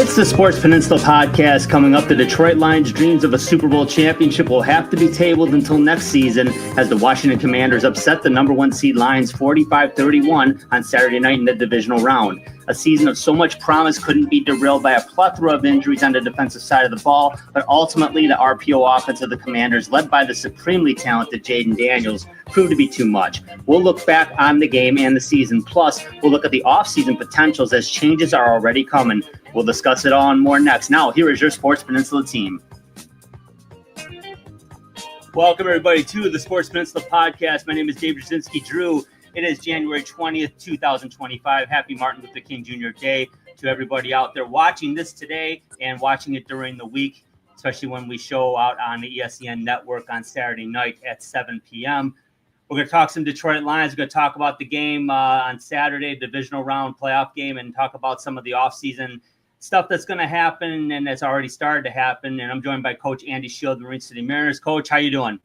It's the Sports Peninsula podcast. Coming up, the Detroit Lions' dreams of a Super Bowl championship will have to be tabled until next season as the Washington Commanders upset the number one seed Lions 45-31 on Saturday night in the Divisional Round. A season of so much promise couldn't be derailed by a plethora of injuries on the defensive side of the ball, but ultimately the RPO offense of the Commanders, led by the supremely talented Jayden Daniels, proved to be too much. We'll look back on the game and the season, plus we'll look at the offseason potentials as changes are already coming. We'll discuss it all and more next. Now, here is your Sports Peninsula team. Welcome, everybody, to the Sports Peninsula podcast. My name is Dave Brzezinski. Drew, it is January 20th, 2025. Happy Martin Luther King Jr. Day to everybody out there watching this today and watching it during the week, especially when we show out on the ESPN network on Saturday night at 7 p.m. We're going to talk some Detroit Lions. We're going to talk about the game on Saturday, Divisional Round playoff game, and talk about some of the offseason stuff that's going to happen and that's already started to happen. And I'm joined by Coach Andy Shield, Marine City Mariners. Coach, how you doing?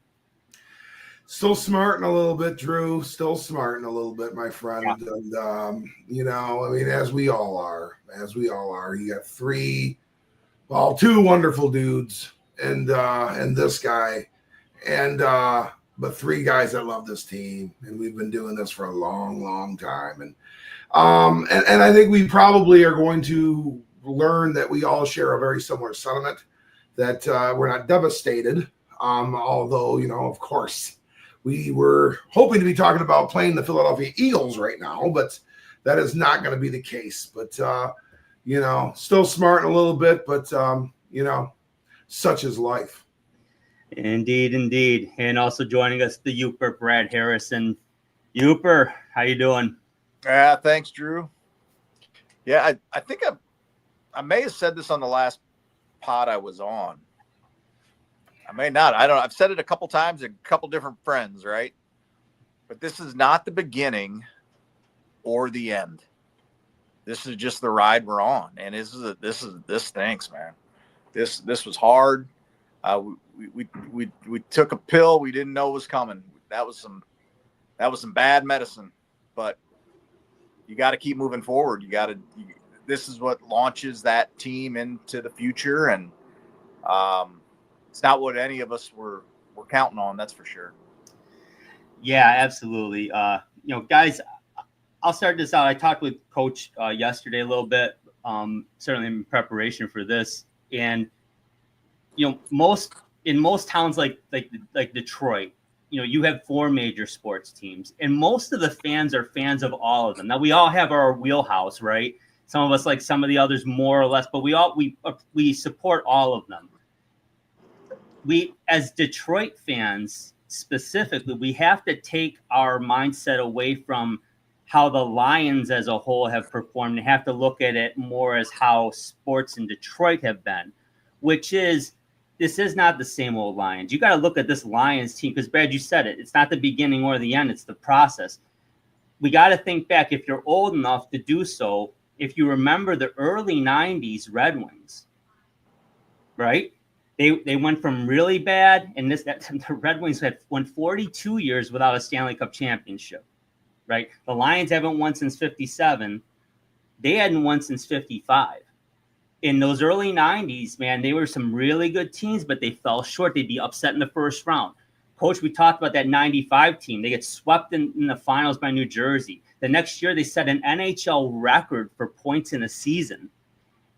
Still smarting a little bit, Drew. Still smarting a little bit, my friend. Yeah. And, as we all are. You got two wonderful dudes and this guy. But three guys that love this team. And we've been doing this for a long, long time. And I think we probably are going to learn that we all share a very similar sentiment, that we're not devastated. Although, of course, we were hoping to be talking about playing the Philadelphia Eagles right now, but that is not going to be the case. But, still smarting a little bit, but, such is life. Indeed. And also joining us, the Youper, Brad Harrison. Youper, how you doing? Thanks, Drew. Yeah, I think I may have said this on the last pod I was on. I may not. I don't know. I've said it a couple times to a couple different friends, right? But this is not the beginning or the end. This is just the ride we're on, and this stinks, man. This was hard. We took a pill we didn't know was coming. That was some bad medicine, but you got to keep moving forward. This is what launches that team into the future, and it's not what any of us were counting on. That's for sure. Yeah, absolutely. Guys, I'll start this out. I talked with Coach yesterday a little bit, certainly in preparation for this, and most towns like Detroit, you have four major sports teams, and most of the fans are fans of all of them. Now, we all have our wheelhouse, right? Some of us like some of the others more or less, but we support all of them. We, as Detroit fans specifically, we have to take our mindset away from how the Lions as a whole have performed and have to look at it more as how sports in Detroit have been, which is, this is not the same old Lions. You got to look at this Lions team because, Brad, you said it. It's not the beginning or the end. It's the process. We got to think back, if you're old enough to do so, if you remember the early 90s Red Wings, right? They went from really bad, and the Red Wings went 42 years without a Stanley Cup championship, right? The Lions haven't won since 57. They hadn't won since 55. In those early 90s, man, they were some really good teams, but they fell short. They'd be upset in the first round. Coach, we talked about that 95 team. They get swept in the finals by New Jersey. The next year, they set an NHL record for points in a season.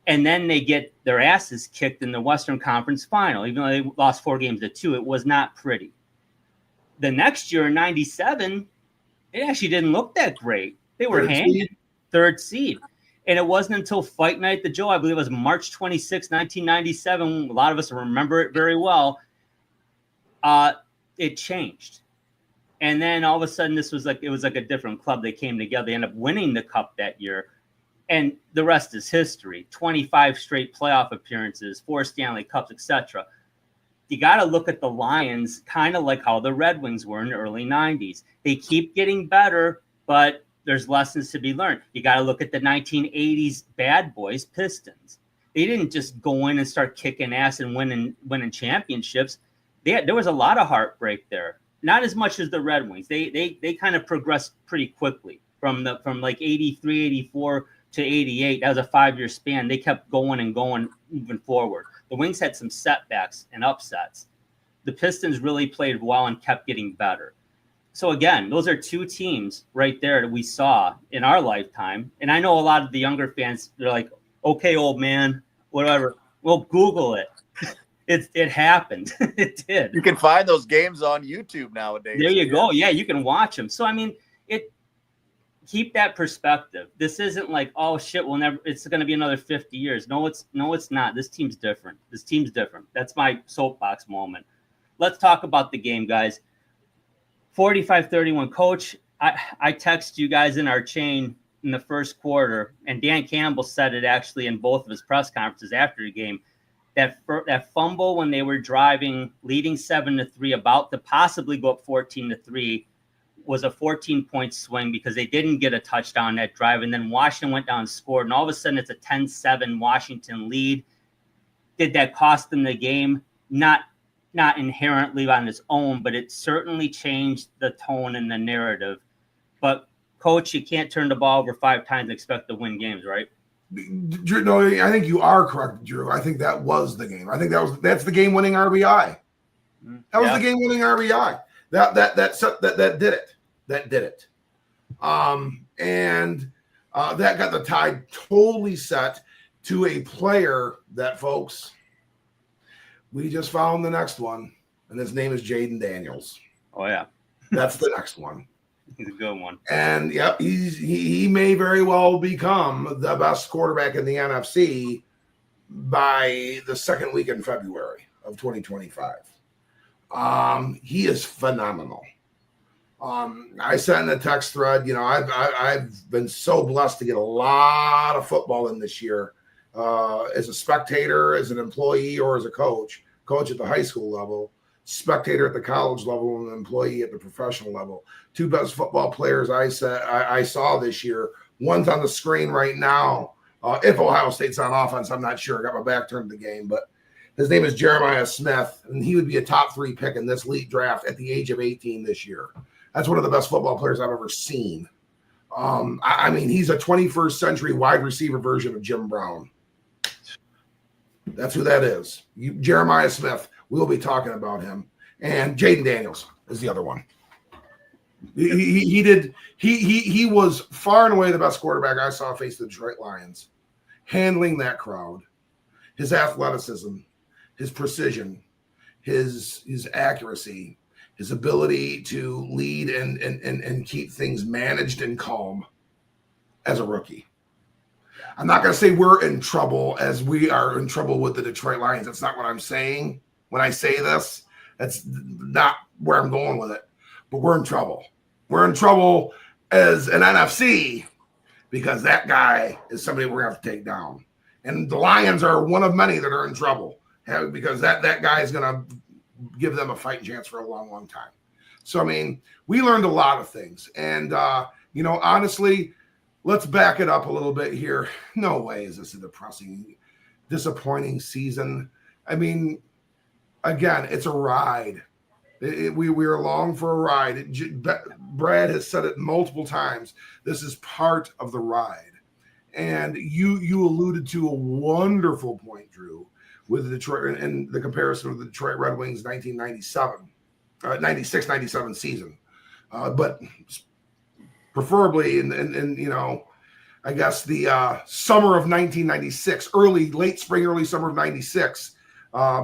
And then they get their asses kicked in the Western Conference final. Even though they lost 4-2, it was not pretty. The next year, in 97, it actually didn't look that great. They were hanging third seed. And it wasn't until Fight Night at the Joe, I believe it was March 26, 1997. A lot of us remember it very well. It changed. And then all of a sudden, it was like a different club. They came together. They ended up winning the cup that year. And the rest is history. 25 straight playoff appearances, 4 Stanley Cups, etc. You got to look at the Lions kind of like how the Red Wings were in the early 90s. They keep getting better, but there's lessons to be learned. You got to look at the 1980s bad boys Pistons. They didn't just go in and start kicking ass and winning championships. There was a lot of heartbreak there. Not as much as the Red Wings. They kind of progressed pretty quickly from like 83, 84 to 88. That was a 5-year span. They kept going and going, moving forward. The Wings had some setbacks and upsets. The Pistons really played well and kept getting better. So again, those are two teams right there that we saw in our lifetime. And I know a lot of the younger fans, they're like, okay, old man, whatever. Well, Google it. It happened. It did. You can find those games on YouTube nowadays. There you go. Yeah, you can watch them. So I mean, keep that perspective. This isn't like, oh shit, it's going to be another 50 years. No, it's not. This team's different. That's my soapbox moment. Let's talk about the game, guys. 45-31. Coach, I text you guys in our chain in the first quarter, and Dan Campbell said it actually in both of his press conferences after the game. That fumble when they were driving, leading 7-3, about to possibly go up 14-3, was a 14-point swing because they didn't get a touchdown that drive, and then Washington went down and scored, and all of a sudden it's a 10-7 Washington lead. Did that cost them the game? Not inherently on its own, but it certainly changed the tone and the narrative. But Coach, you can't turn the ball over 5 times and expect to win games, right? Drew, no, I think you are correct, Drew. I think that was the game. I think that's the game-winning RBI. That was the game-winning RBI. That did it. That did it. And that got the tide totally set to a player that, folks, we just found the next one, and his name is Jayden Daniels. Oh yeah, that's the next one. He's a good one. And yep, he may very well become the best quarterback in the NFC by the second week in February of 2025. He is phenomenal. I sent in a text thread. You know, I've been so blessed to get a lot of football in this year, as a spectator, as an employee, or as a coach at the high school level, spectator at the college level, and an employee at the professional level. 2 best football players I saw this year. One's on the screen right now. If Ohio State's on offense, I'm not sure. I got my back turned to the game, but his name is Jeremiah Smith, and he would be a top 3 pick in this league draft at the age of 18 this year. That's one of the best football players I've ever seen. I mean, he's a 21st century wide receiver version of Jim Brown. That's who that is. Jeremiah Smith. We'll be talking about him. And Jayden Daniels is the other one. He was far and away the best quarterback I saw face the Detroit Lions. Handling that crowd, his athleticism, his precision, his accuracy, his ability to lead and keep things managed and calm as a rookie. I'm not going to say we're in trouble as we are in trouble with the Detroit Lions. That's not what I'm saying. When I say this, that's not where I'm going with it. But we're in trouble. We're in trouble as an NFC because that guy is somebody we're going to have to take down. And the Lions are one of many that are in trouble because that guy is going to give them a fighting chance for a long, long time. So, I mean, we learned a lot of things. And, you know, honestly, let's back it up a little bit here. No way is this a depressing, disappointing season. I mean, again, it's a ride. We are along for a ride. Brad has said it multiple times. This is part of the ride. And you alluded to a wonderful point, Drew, with the Detroit and the comparison of the Detroit Red Wings 96-97 season. But preferably in you know, I guess the summer of 1996, late spring, early summer of 96,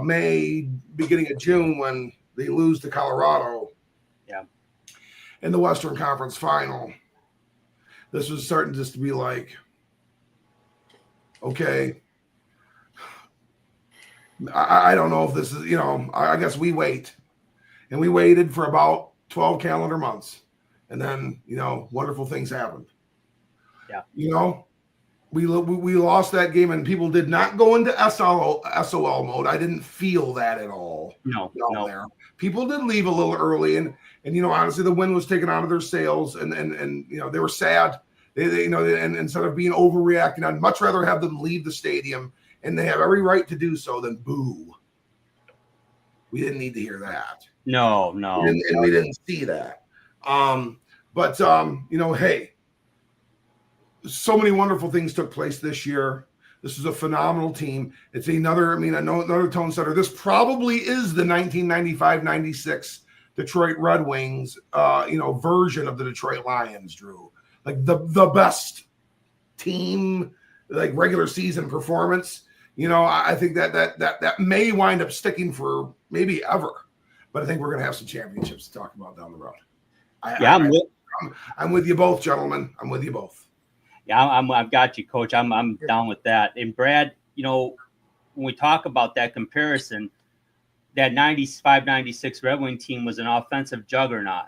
May, beginning of June, when they lose to Colorado in the Western Conference Final. This was starting just to be like, okay, I don't know if this is, you know, I guess we wait. And we waited for about 12 calendar months. And then, you know, wonderful things happened. Yeah. You know, we lost that game, and people did not go into SOL mode. I didn't feel that at all. No. There. People did leave a little early, and you know, honestly, the wind was taken out of their sails, and you know, they were sad. They you know, and instead of being overreacting, I'd much rather have them leave the stadium, and they have every right to do so, than boo. We didn't need to hear that. No. We didn't see that. But you know, hey, so many wonderful things took place this year. This is a phenomenal team. It's another tone setter. This probably is the 1995-96 Detroit Red Wings, version of the Detroit Lions, Drew. Like the best team, like regular season performance. I think that may wind up sticking for maybe ever. But I think we're going to have some championships to talk about down the road. I'm with you both, gentlemen. I'm with you both. Yeah, I've got you, Coach. I'm down with that. And Brad, when we talk about that comparison, that 95-96 Red Wing team was an offensive juggernaut.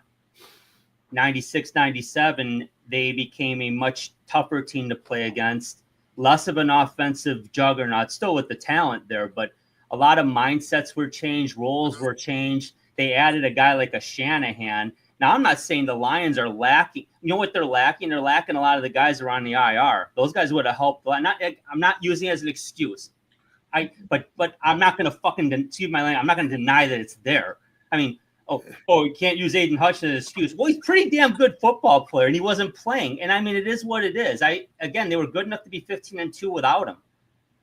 96-97, they became a much tougher team to play against, less of an offensive juggernaut, still with the talent there, but a lot of mindsets were changed, roles were changed. They added a guy like a Shanahan. Now, I'm not saying the Lions are lacking. You know what they're lacking? They're lacking a lot of the guys who are on the IR. Those guys would have helped. I'm not using it as an excuse. But I'm not going to excuse my language. I'm not going to deny that it's there. I mean, you can't use Aiden Hutchinson as an excuse. Well, he's a pretty damn good football player, and he wasn't playing. And I mean, it is what it is. They were good enough to be 15-2 without him,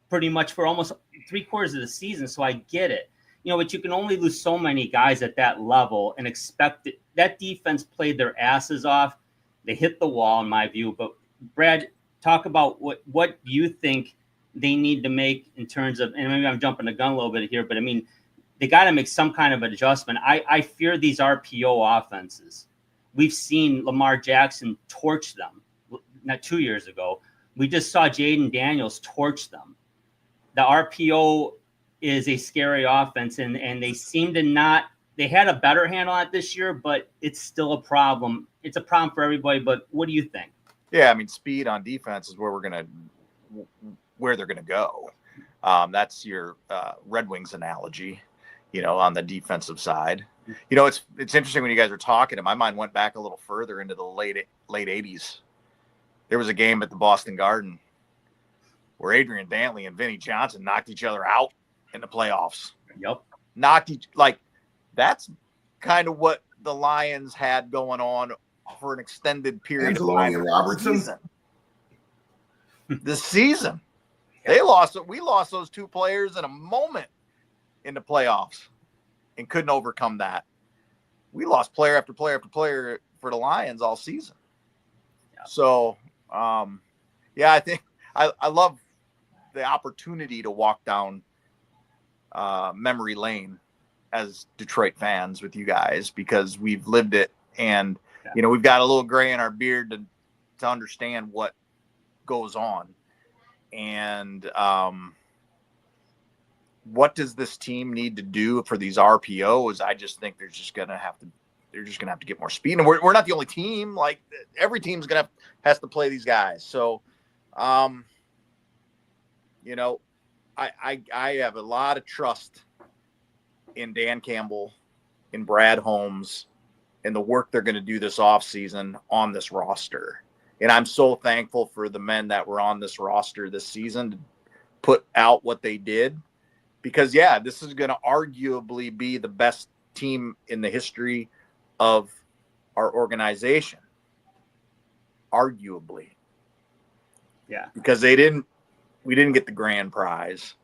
pretty much for almost 3/4 of the season. So I get it. But you can only lose so many guys at that level and expect it. That defense played their asses off. They hit the wall, in my view. But Brad, talk about what you think they need to make in terms of, and maybe I'm jumping the gun a little bit here, but I mean, they got to make some kind of adjustment. I fear these RPO offenses. We've seen Lamar Jackson torch them not 2 years ago. We just saw Jayden Daniels torch them. The RPO is a scary offense, and they seem to not – they had a better handle on it this year, but it's still a problem. It's a problem for everybody, but what do you think? Yeah, I mean, speed on defense is where they're going to go. That's your Red Wings analogy, on the defensive side. It's interesting when you guys are talking, and my mind went back a little further into the late 80s. There was a game at the Boston Garden where Adrian Dantley and Vinnie Johnson knocked each other out in the playoffs. Yep. That's kind of what the Lions had going on for an extended period of time. And Robertson. This season. We lost those two players in a moment in the playoffs and couldn't overcome that. We lost player after player after player for the Lions all season. Yeah. So, I think I love the opportunity to walk down memory lane as Detroit fans with you guys, because we've lived it, and we've got a little gray in our beard to understand what goes on. And what does this team need to do for these RPOs? I just think they're just gonna have to get more speed, and we're not the only team. Like, every team's has to play these guys. So, I have a lot of trust in Dan Campbell, in Brad Holmes, and the work they're going to do this offseason on this roster. And I'm so thankful for the men that were on this roster this season to put out what they did, because, this is going to arguably be the best team in the history of our organization. Arguably. Yeah. Because we didn't get the grand prize.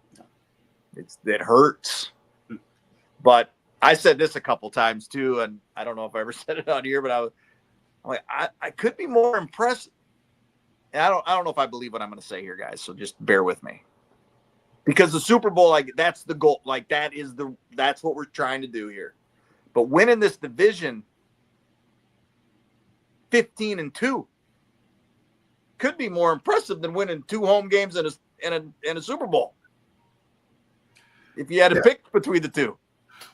It hurts. But I said this a couple times too, and I don't know if I ever said it on here, but I'm like, I could be more impressed. And I don't know if I believe what I'm going to say here, guys. So just bear with me, because the Super Bowl, that's the goal. That's what we're trying to do here. But winning this division 15-2 could be more impressive than winning 2 home games in a Super Bowl, if you had to pick between the two.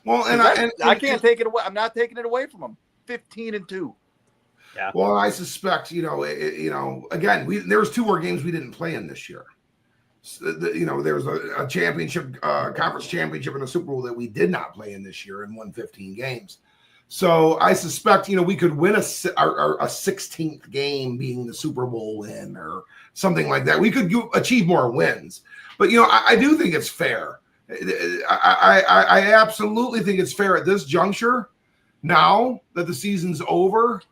Well, and I can't take it away. I'm not taking it away from them. 15-2. Yeah. Well, I suspect, again, there was 2 more games we didn't play in this year. So, there was a championship, conference championship, and a Super Bowl that we did not play in this year and won 15 games. So I suspect, we could win a 16th game being the Super Bowl win or something like that. We could achieve more wins. But, I do think it's fair. I absolutely think it's fair at this juncture, now that the season's over,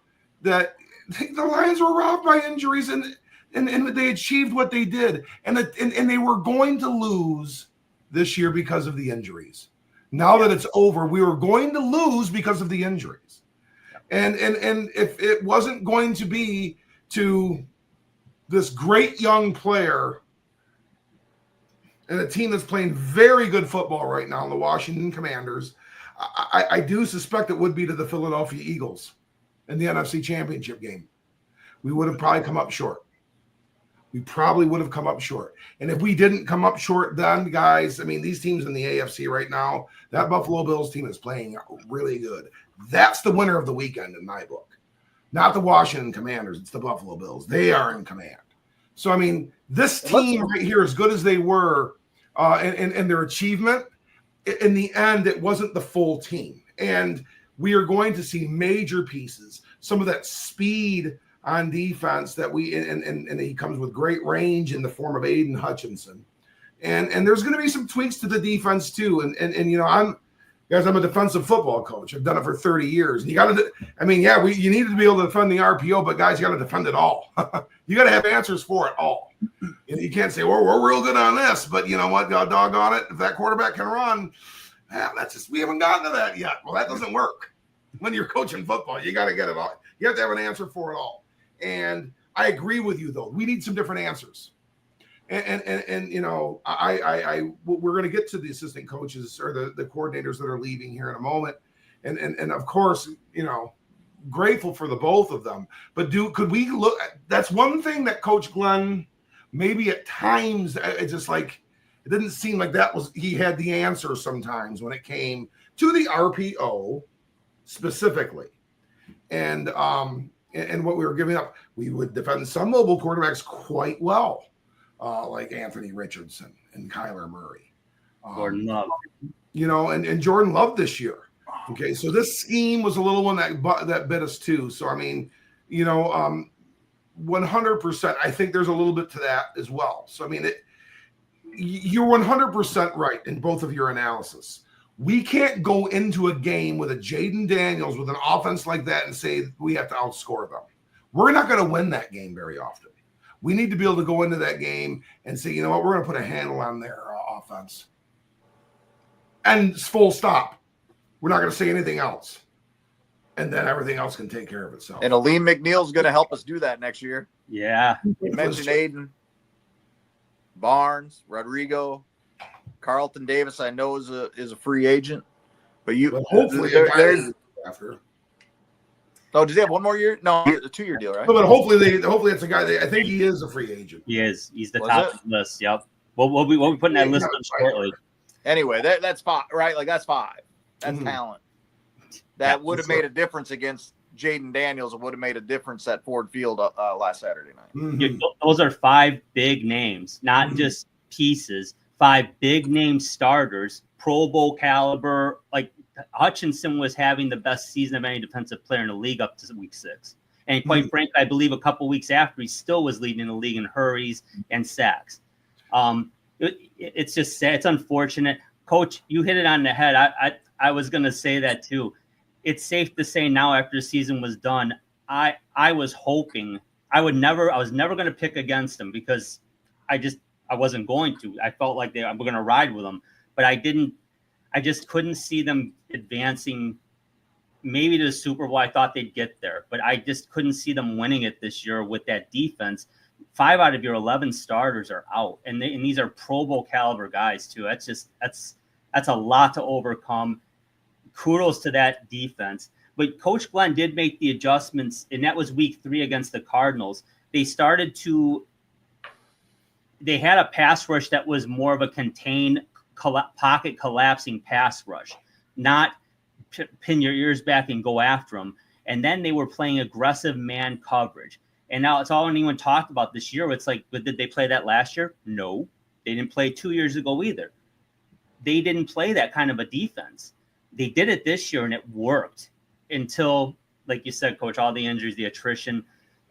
that the Lions were robbed by injuries, and and they achieved what they did, and they were going to lose this year because of the injuries. Now that it's over, we were going to lose because of the injuries, and if it wasn't going to be to this great young player and a team that's playing very good football right now, the Washington Commanders, I do suspect it would be to the Philadelphia Eagles in the NFC Championship game. We would have probably come up short. We probably would have come up short. And if we didn't come up short then, guys, I mean, these teams in the AFC right now, that Buffalo Bills team is playing really good. That's the winner of the weekend in my book. Not the Washington Commanders. It's the Buffalo Bills. They are in command. So, I mean, this team right here, as good as they were in their achievement, in the end, it wasn't the full team. And we are going to see major pieces, some of that speed on defense that and he comes with great range in the form of Aiden Hutchinson. And there's going to be some tweaks to the defense too. And you know, I'm a defensive football coach. I've done it for 30 years. And you got to, I mean, yeah, you needed to be able to defend the RPO, but guys, you got to defend it all. You got to have answers for it all. You can't say, well, we're real good on this, but you know what, doggone it, if that quarterback can run, we haven't gotten to that yet. Well, that doesn't work. When you're coaching football, you got to get it all. You have to have an answer for it all. And I agree with you, though. We need some different answers. And you know, we're going to get to the assistant coaches or the coordinators that are leaving here in a moment. And of course, you know, grateful for the both of them. But could we look? That's one thing that Coach Glenn maybe at times it's just like it didn't seem like he had the answer sometimes when it came to the RPO specifically, and what we were giving up. We would defend some mobile quarterbacks quite well, like Anthony Richardson and Kyler Murray, Jordan Love, you know, and Jordan Love this year. Okay, so this scheme was a little one that bit us too. So I mean, you know, 100%. I think there's a little bit to that as well. So I mean, you're 100% right in both of your analysis. We can't go into a game with a Jayden Daniels with an offense like that and say we have to outscore them. We're not going to win that game very often. We need to be able to go into that game and say, you know what, we're going to put a handle on their offense. And full stop. We're not going to say anything else. And then everything else can take care of itself. And Aleem McNeil's going to help us do that next year. Yeah. You mentioned Aiden, Barnes, Rodrigo, Carlton Davis. I know is a free agent, but hopefully there's after. Oh, does he have one more year? No, a 2-year deal, right? No, but hopefully it's a guy. I think he is a free agent. He is. He's the top of the list. Yep. We'll be putting that list up shortly. Anyway, that's 5, right? Like that's 5. That's talent. That would have made a difference against Jayden Daniels. It would have made a difference at Ford Field last Saturday night. Mm-hmm. Yeah, those are 5 big names, not just pieces. 5 big name starters, Pro Bowl caliber. Like Hutchinson was having the best season of any defensive player in the league up to week 6. And quite frankly, I believe a couple weeks after, he still was leading the league in hurries and sacks. It's just sad. It's unfortunate. Coach, you hit it on the head. I was going to say that too. It's safe to say now after the season was done, I was hoping I was never going to pick against them because I wasn't going to. I felt like were going to ride with them, but I didn't. I just couldn't see them advancing maybe to the Super Bowl. I thought they'd get there, but I just couldn't see them winning it this year with that defense. 5 out of your 11 starters are out, and these are Pro Bowl caliber guys too. That's a lot to overcome. Kudos to that defense. But Coach Glenn did make the adjustments, and that was week 3 against the Cardinals. They had a pass rush that was more of a contained pocket collapsing pass rush, not pin your ears back and go after them. And then they were playing aggressive man coverage. And now it's all anyone talked about this year. It's like, but did they play that last year? No, they didn't play 2 years ago either. They didn't play that kind of a defense. They did it this year, and it worked until, like you said, Coach, all the injuries, the attrition.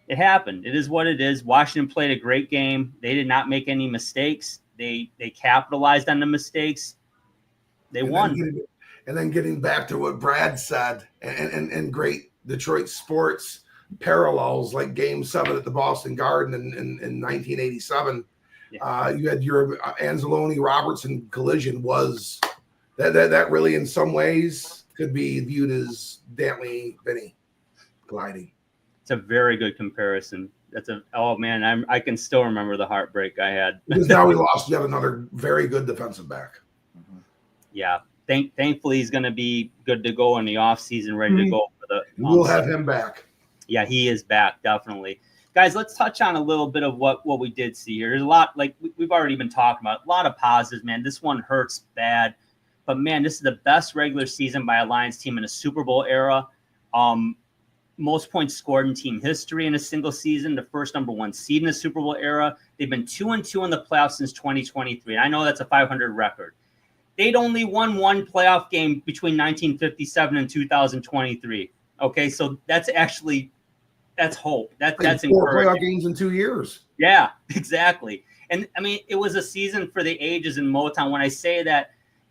It happened. It is what it is. Washington played a great game. They did not make any mistakes. They capitalized on the mistakes. They won. And then getting back to what Brad said, and great Detroit sports parallels like Game 7 at the Boston Garden in 1987. Yeah. You had your Anzalone Robertson collision was that really in some ways could be viewed as Dantley Vinny colliding. It's a very good comparison. Oh man, I can still remember the heartbreak I had. Because now we lost yet another very good defensive back. Yeah. Thankfully he's going to be good to go in the offseason, ready to go for the we'll have him back. Yeah, he is back, definitely. Guys, let's touch on a little bit of what we did see here. There's a lot, like we've already been talking about, a lot of positives, man. This one hurts bad. But, man, this is the best regular season by a Lions team in a Super Bowl era. Most points scored in team history in a single season, the first #1 seed in the Super Bowl era. They've been 2-2 in the playoffs since 2023. And I know that's a 500 record. They'd only won one playoff game between 1957 and 2023. Okay, so that's hope. That's encouraging. 4 playoff games in 2 years. Yeah, exactly. And I mean, it was a season for the ages in Motown. When I say that,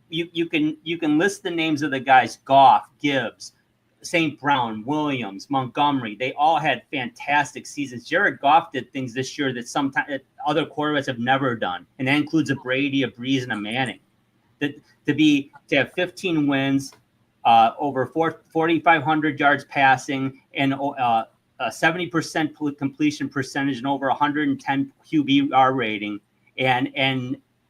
you can list the names of the guys: Goff, Gibbs, St. Brown, Williams, Montgomery. They all had fantastic seasons. Jared Goff did things this year that sometimes other quarterbacks have never done, and that includes a Brady, a Breeze, and a Manning. To have 15 wins, over 4,500 yards passing, and a 70% completion percentage, and over 110 QBR rating, and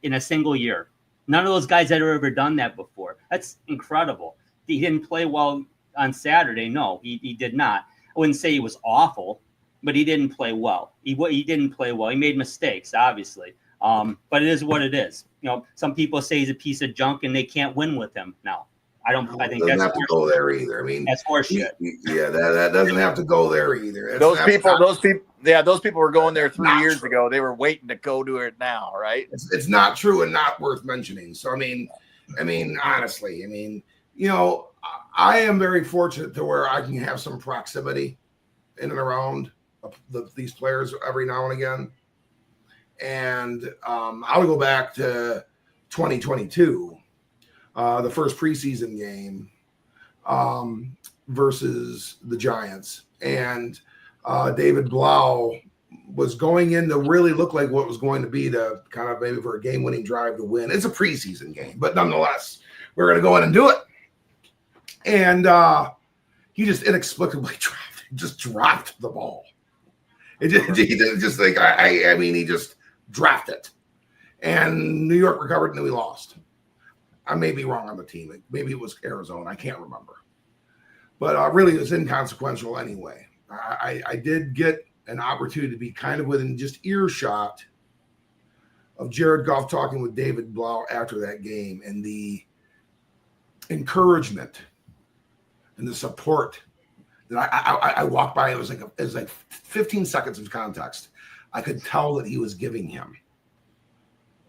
in a single year. None of those guys had ever done that before. That's incredible. He didn't play well on Saturday. No, he did not. I wouldn't say he was awful, but he didn't play well. He didn't play well. He made mistakes, obviously. But it is what it is. You know, some people say he's a piece of junk and they can't win with him now. I think that's have to go there either. I mean, that's horseshit. Yeah, that doesn't have to go there either. Those people were going there 3 years ago. They were waiting to go to it now, right? It's not true and not worth mentioning. So I mean, honestly, you know, I am very fortunate to where I can have some proximity in and around these players every now and again. And I'll go back to 2022, the first preseason game versus the Giants. And David Blau was going in to really look like what was going to be to kind of maybe for a game-winning drive to win. It's a preseason game, but nonetheless, we're going to go in and do it. And he just inexplicably dropped the ball. He just like he just dropped it. And New York recovered and then we lost. I may be wrong on the team. Maybe it was Arizona. I can't remember. But really, it was inconsequential anyway. I did get an opportunity to be kind of within just earshot of Jared Goff talking with David Blau after that game, and the encouragement and the support that I walked by. It was like 15 seconds of context. I could tell that he was giving him.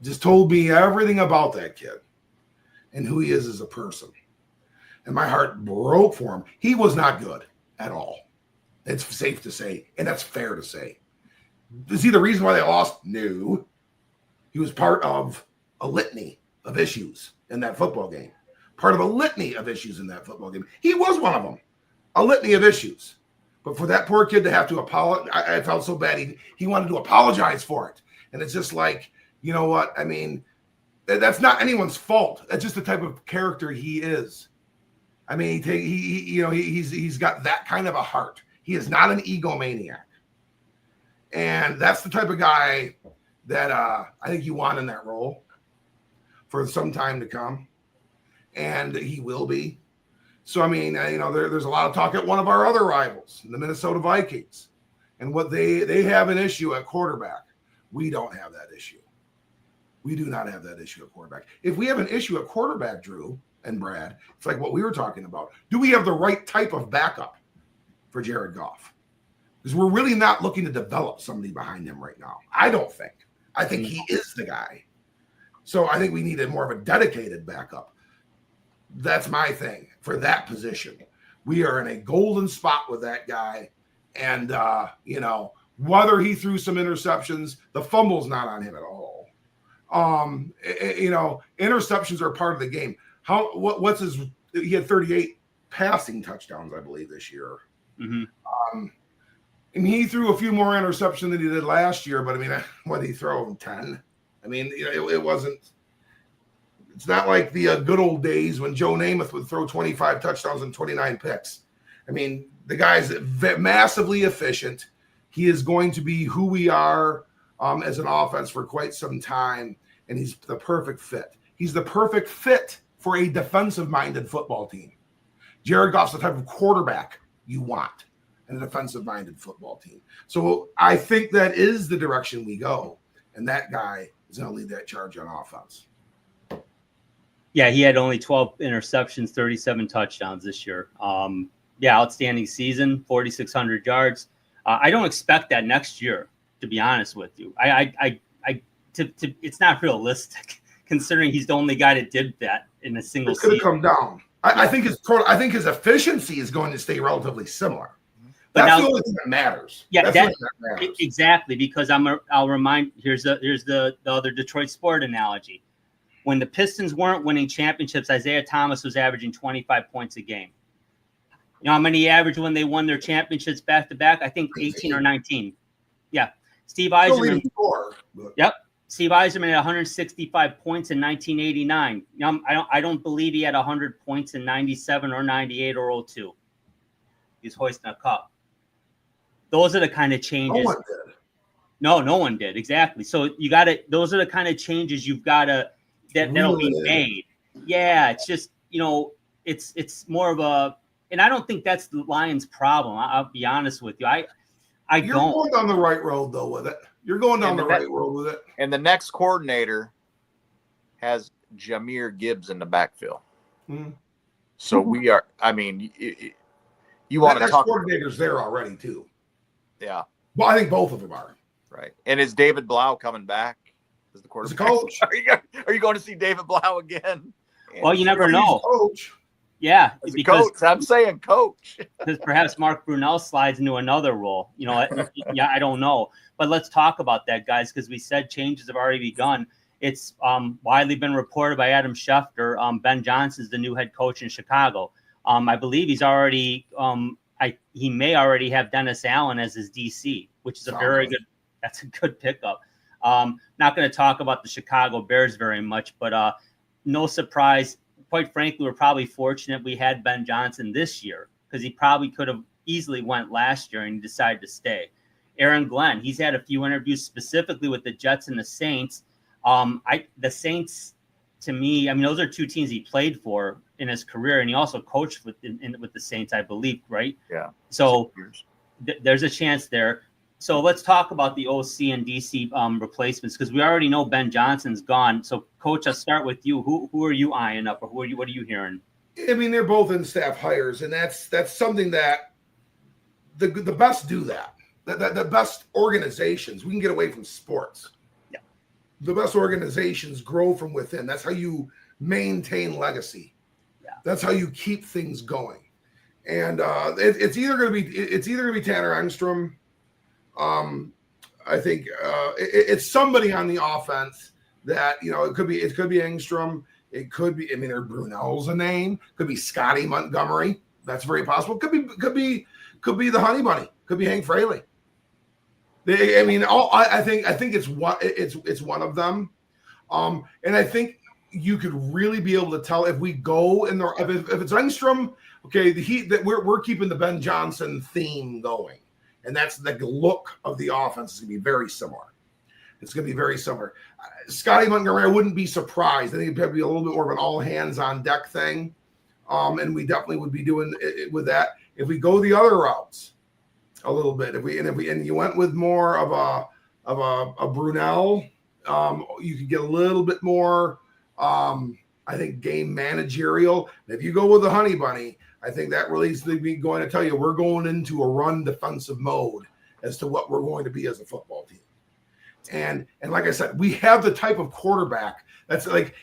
Just told me everything about that kid and who he is as a person. And my heart broke for him. He was not good at all. It's safe to say, and that's fair to say. Is he the reason why they lost? No. He was part of a litany of issues in that football game. Part of a litany of issues in that football game. He was one of them. A litany of issues. But for that poor kid to have to apologize, I felt so bad. He wanted to apologize for it. And it's just like, you know what? I mean, that's not anyone's fault. That's just the type of character he is. I mean, he's got that kind of a heart. He is not an egomaniac. And that's the type of guy that I think you want in that role for some time to come. And he will be. So, I mean, there's a lot of talk at one of our other rivals, the Minnesota Vikings, and what they have an issue at quarterback. We don't have that issue. We do not have that issue at quarterback. If we have an issue at quarterback, Drew and Brad, it's like what we were talking about. Do we have the right type of backup for Jared Goff? Because we're really not looking to develop somebody behind him right now. I don't think. I think he is the guy. So I think we need a more of a dedicated backup. That's my thing for that position. We are in a golden spot with that guy. And, whether he threw some interceptions, the fumble's not on him at all. Interceptions are part of the game. He had 38 passing touchdowns, I believe, this year. Mm-hmm. And he threw a few more interceptions than he did last year, but I mean, what did he throw him 10? I mean, it wasn't. It's not like the good old days when Joe Namath would throw 25 touchdowns and 29 picks. I mean, the guy's massively efficient. He is going to be who we are as an offense for quite some time, and he's the perfect fit. He's the perfect fit for a defensive-minded football team. Jared Goff's the type of quarterback you want in a defensive-minded football team. So I think that is the direction we go, and that guy is going to lead that charge on offense. Yeah, he had only 12 interceptions, 37 touchdowns this year. Outstanding season, 4,600 yards. I don't expect that next year, to be honest with you. It's not realistic considering he's the only guy that did that in a single season. It's going to come down. I think his efficiency is going to stay relatively similar. But that's now, the only thing that matters. Yeah, that matters. Exactly, because I'll remind. Here's the other Detroit sport analogy. When the Pistons weren't winning championships, Isaiah Thomas was averaging 25 points a game. You know how many he averaged when they won their championships back to back? I think 18 or 19. Yeah, Steve Eiserman. Yep. Steve Eiserman had 165 points in 1989. I don't believe he had 100 points in 97 or 98 or 02. He's hoisting a cup. Those are the kind of changes. No one did. No one did. Exactly. So you got to. Those are the kind of changes you've got to that'll be made. Yeah, it's just it's more of a, and I don't think that's the Lions' problem. I'll be honest with you. You're going down the right road though with it. You're going down the right road with it. And the next coordinator has Jahmyr Gibbs in the backfield. Mm-hmm. So we are. I mean, you want to talk. Coordinators there already too. Yeah. Well, I think both of them are. Right. And is David Blau coming back as the quarterback? As a coach. Are you going to see David Blau again? Well, you never know. Coach. Yeah, as because coach. I'm saying coach. Because perhaps Mark Brunell slides into another role. Yeah, I don't know. But let's talk about that, guys, because we said changes have already begun. It's widely been reported by Adam Schefter. Ben Johnson's the new head coach in Chicago. I believe he's already he may already have Dennis Allen as his DC, which is that's a good pickup. Not going to talk about the Chicago Bears very much, but no surprise. Quite frankly, we're probably fortunate we had Ben Johnson this year because he probably could have easily went last year and he decided to stay. Aaron Glenn, he's had a few interviews specifically with the Jets and the Saints. The Saints, to me, I mean, those are two teams he played for in his career, and he also coached with the Saints, I believe, right? Yeah. So there's a chance there. So let's talk about the OC and DC replacements because we already know Ben Johnson's gone. So, Coach, I'll start with you. Who are you eyeing up, or what are you hearing? I mean, they're both in staff hires, and that's something that the best do that. The best organizations, we can get away from sports. Yeah. The best organizations grow from within. That's how you maintain legacy. Yeah. That's how you keep things going. And it's either going to be Tanner Engstrom. I think it's somebody on the offense that it could be Engstrom. It could be Brunell's a name. Could be Scotty Montgomery. That's very possible. Could be the Honey Bunny. Could be Hank Fraley. I think it's one of them. And I think you could really be able to tell if we go in there. If it's Engstrom, okay, we're keeping the Ben Johnson theme going. And that's the look of the offense is going to be very similar. It's going to be very similar. Scotty Montgomery, I wouldn't be surprised. I think it'd probably be a little bit more of an all hands on deck thing. And we definitely would be doing it with that. If we go the other routes a little bit, and you went with more of a Brunell, you could get a little bit more, I think, game managerial. And if you go with the Honey Bunny, I think that really is going to tell you we're going into a run defensive mode as to what we're going to be as a football team. And like I said, we have the type of quarterback that's like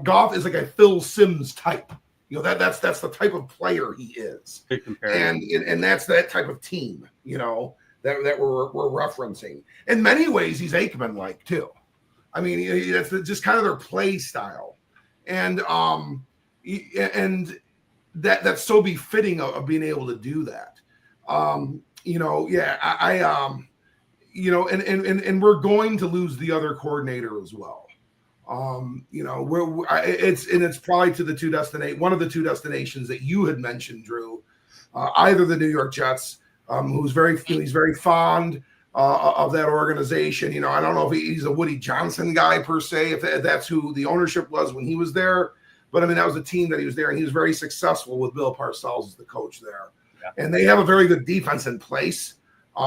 Goff is like a Phil Simms type. That's the type of player he is. And that's that type of team, that we're referencing. In many ways, he's Aikman-like too. I mean, that's just kind of their play style. And that's so befitting of being able to do that. and we're going to lose the other coordinator as well. It's probably to one of the two destinations that you had mentioned, Drew. Either the New York Jets, he's very fond of that organization. I don't know if he's a Woody Johnson guy per se, if that's who the ownership was when he was there. But I mean, that was a team that he was there, and he was very successful with Bill Parcells as the coach there. Yeah. And they have a very good defense in place.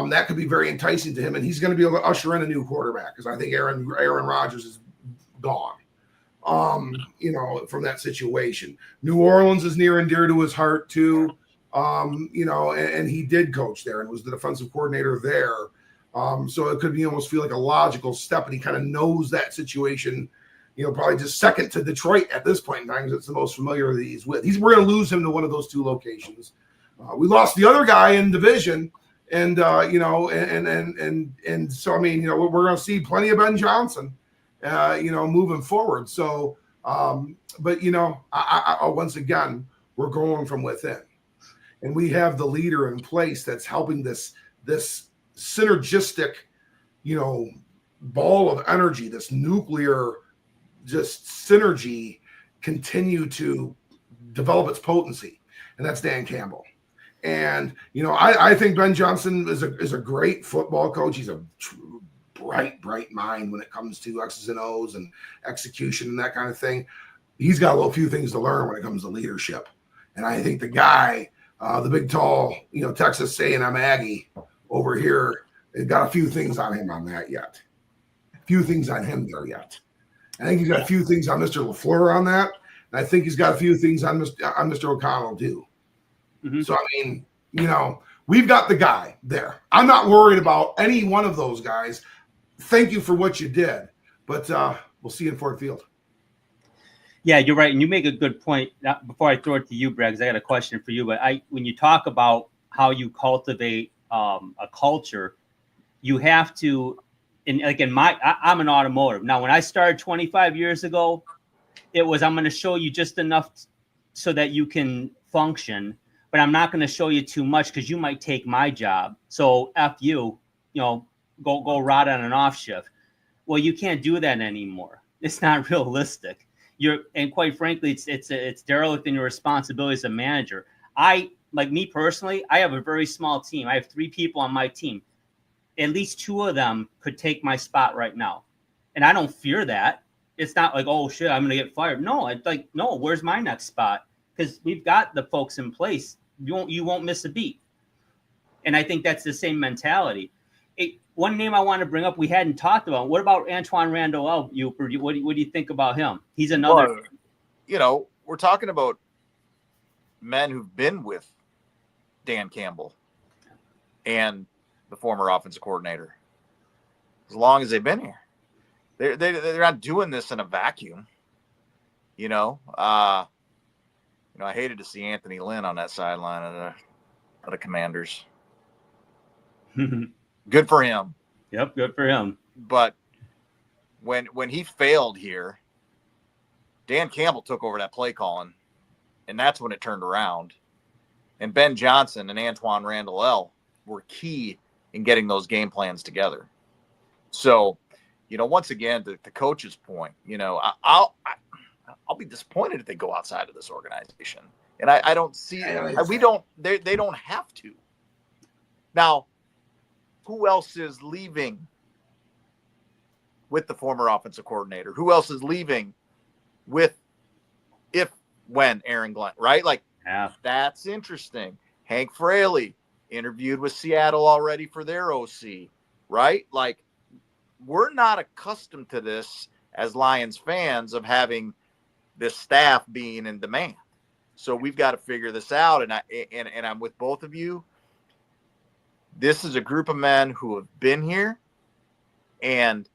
That could be very enticing to him, and he's going to be able to usher in a new quarterback because I think Aaron Rodgers is gone. From that situation. New Orleans is near and dear to his heart too. And he did coach there and was the defensive coordinator there. So it could be almost feel like a logical step, and he kind of knows that situation. Probably just second to Detroit at this point in time because it's the most familiar that he's with. We're going to lose him to one of those two locations. We lost the other guy in division, and so I mean, we're going to see plenty of Ben Johnson, moving forward. So, but I once again, we're going from within, and we have the leader in place that's helping this synergistic, ball of energy, this nuclear just synergy continue to develop its potency, and that's Dan Campbell. And I think Ben Johnson is a great football coach. He's a bright mind when it comes to X's and O's and execution and that kind of thing. He's got a few things to learn when it comes to leadership. And I think the guy, the big tall, Texas A&M Aggie over here, they've got a few things on him on that yet. A few things on him there yet. I think he's got a few things on Mr. LaFleur on that. And I think he's got a few things on Mr. O'Connell too. Mm-hmm. So, I mean, we've got the guy there. I'm not worried about any one of those guys. Thank you for what you did, but we'll see you in Ford Field. Yeah, you're right, and you make a good point. Before I throw it to you, Brad, because I got a question for you. But when you talk about how you cultivate a culture, you have to. And like I'm an automotive. Now, when I started 25 years ago, it was I'm going to show you just enough so that you can function, but I'm not going to show you too much because you might take my job. So F you, go rot on an off shift. Well, you can't do that anymore. It's not realistic. And quite frankly, it's derelict in your responsibility as a manager. Me personally, I have a very small team. I have 3 people on my team. At least 2 of them could take my spot right now. And I don't fear that. It's not like, oh shit, I'm going to get fired. No, it's like, no, where's my next spot? Because we've got the folks in place. You won't miss a beat. And I think that's the same mentality. One name I want to bring up we hadn't talked about. What about Antoine Randall? What do you think about him? He's another. Well, we're talking about men who've been with Dan Campbell and the former offensive coordinator as long as they've been here. They're not doing this in a vacuum. I hated to see Anthony Lynn on that sideline of the Commanders. Good for him. Yep, good for him. But when he failed here, Dan Campbell took over that play calling, and that's when it turned around. And Ben Johnson and Antoine Randall were key in getting those game plans together. So, once again, to the coach's point, I'll be disappointed if they go outside of this organization. And I don't see they don't have to. Now, who else is leaving with the former offensive coordinator? Who else is leaving when Aaron Glenn, right? Like, yeah. That's interesting. Hank Fraley interviewed with Seattle already for their OC, right? Like, we're not accustomed to this as Lions fans of having this staff being in demand. So we've got to figure this out. And I'm with both of you. This is a group of men who have been here and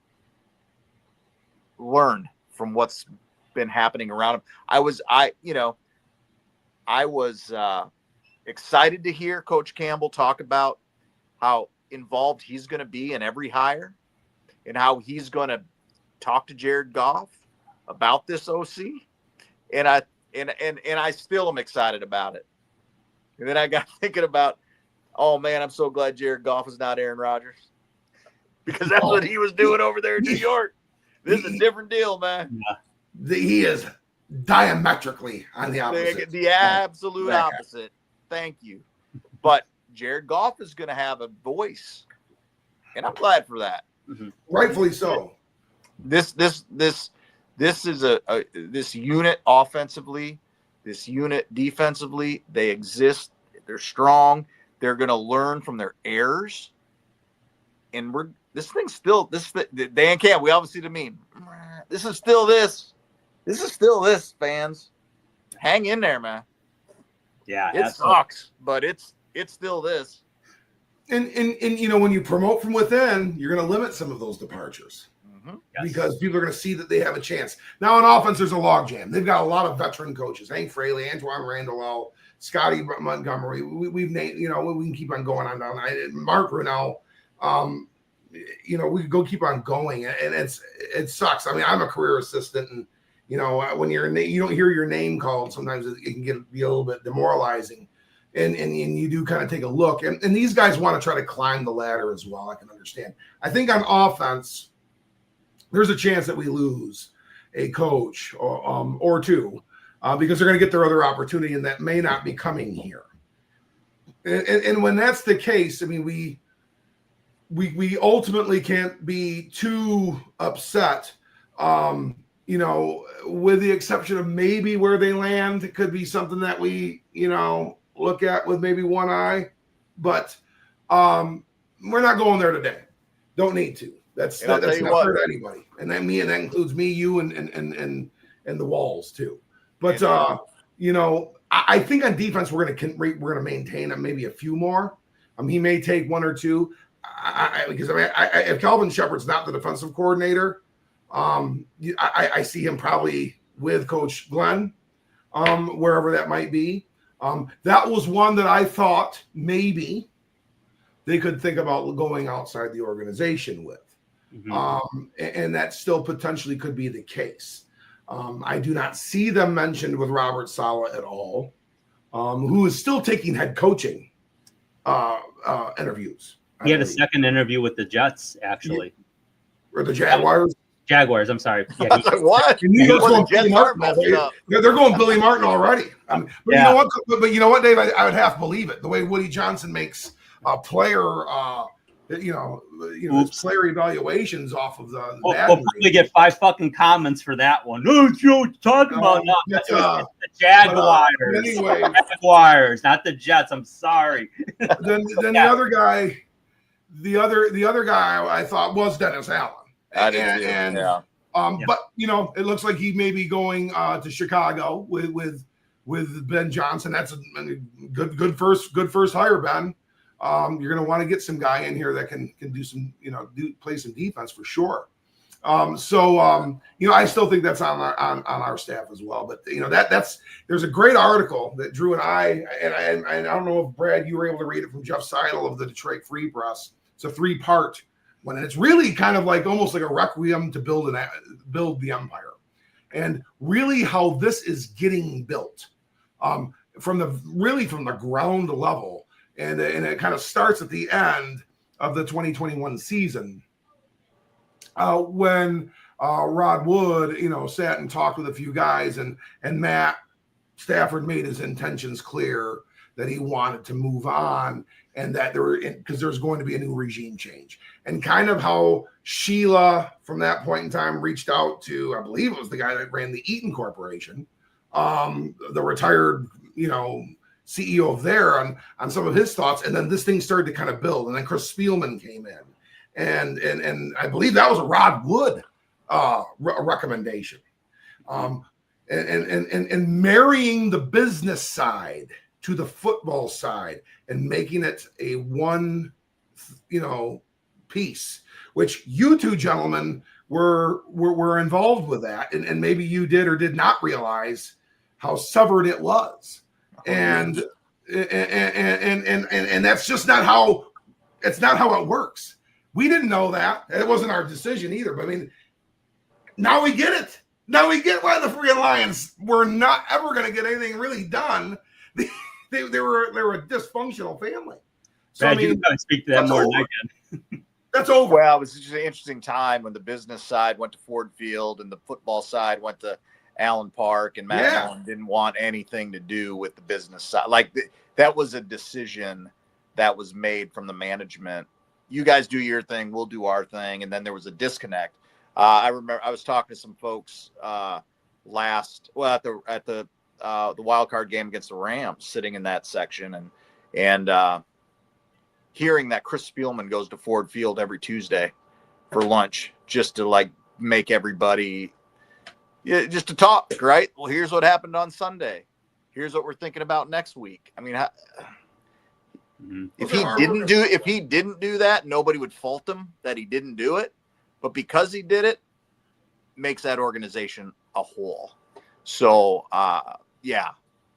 learned from what's been happening around them. I was excited to hear Coach Campbell talk about how involved he's going to be in every hire and how he's going to talk to Jared Goff about this OC. And I still am excited about it. And then I got thinking about Oh man, I'm so glad Jared Goff is not Aaron Rodgers, because that's what he was doing over there in New York. This is a different deal, man. He is diametrically on the opposite. The absolute opposite. Thank you. But Jared Goff is going to have a voice, and I'm glad for that. Rightfully so. This is this unit offensively, this unit defensively. They exist. They're strong. They're going to learn from their errors, and this thing's still Dan Camp. We obviously the meme. This is still this. This is still this, fans. Hang in there, man. Yeah, it sucks, but it's still this. And when you promote from within, you're going to limit some of those departures because people are going to see that they have a chance. Now on offense, there's a logjam. They've got a lot of veteran coaches: Hank Fraley, Antoine Randall, Scotty Montgomery. We've named. We can keep on going on down. Mark Brunell. We could go keep on going, and it sucks. I mean, I'm a career assistant, and when you don't hear your name called, sometimes it can be a little bit demoralizing. And you do kind of take a look, and these guys want to try to climb the ladder as well. I can understand. I think on offense, there's a chance that we lose a coach or two because they're going to get their other opportunity, and that may not be coming here. And when that's the case, I mean, we ultimately can't be too upset. With the exception of maybe where they land, it could be something that we look at with maybe one eye, but we're not going there today. Don't need to. That's not hurt anybody, and that includes me, you, and the Walls too. But I think on defense we're gonna maintain maybe a few more. He may take one or two. Because if Calvin Shepard's not the defensive coordinator, I see him probably with Coach Glenn, wherever that might be. That was one that I thought maybe they could think about going outside the organization with. And that still potentially could be the case. I do not see them mentioned with Robert Saleh at all, who is still taking head coaching interviews. He had a second interview with the Jets, actually. Or the Jaguars? Jaguars, I'm sorry. Yeah, what? They're going Billy Martin already. You know what? But you know what, Dave? I would half believe it. The way Woody Johnson makes player, player evaluations off of the. We'll probably get 5 fucking comments for that one. Oh, you're talking about the Jaguars. Anyway, Jaguars, not the Jets. I'm sorry. Then the other guy, the other guy I thought was Dennis Allen. But it looks like he may be going to Chicago with Ben Johnson. That's a good first hire, Ben. You're going to want to get some guy in here that can do some play some defense for sure. I still think that's on our staff as well. But there's a great article that Drew and I don't know if Brad you were able to read it from Jeff Seidel of the Detroit Free Press. It's a 3-part one, and it's really kind of like almost like a requiem to build the empire, and really how this is getting built from the ground level, and it kind of starts at the end of the 2021 season when Rod Wood sat and talked with a few guys, and Matt Stafford made his intentions clear that he wanted to move on, and that because there's going to be a new regime change, and kind of how Sheila from that point in time reached out to, I believe it was the guy that ran the Eaton Corporation, the retired, CEO of there on some of his thoughts. And then this thing started to kind of build. And then Chris Spielman came in, and I believe that was a Rod Wood recommendation. And marrying the business side to the football side and making it a one, piece, which you two gentlemen were involved with that. And maybe you did or did not realize how severed it was. And that's just not how it works. We didn't know that. It wasn't our decision either. But I mean, now we get it. Now we get why the freaking Lions were not ever going to get anything really done. They were a dysfunctional family. So Brad, I mean, you can speak to that more than I can. That's over. Well, it was just an interesting time when the business side went to Ford Field and the football side went to Allen Park, and Matt Allen didn't want anything to do with the business side. Like that was a decision that was made from the management. You guys do your thing, we'll do our thing, and then there was a disconnect. I remember I was talking to some folks at the wild card game against the Rams, sitting in that section, and hearing that Chris Spielman goes to Ford Field every Tuesday for lunch just to like make everybody, just to talk, right? Well, here's what happened on Sunday. Here's what we're thinking about next week. I mean, if he didn't do that, nobody would fault him that he didn't do it. But because he did it, makes that organization a whole. So, yeah.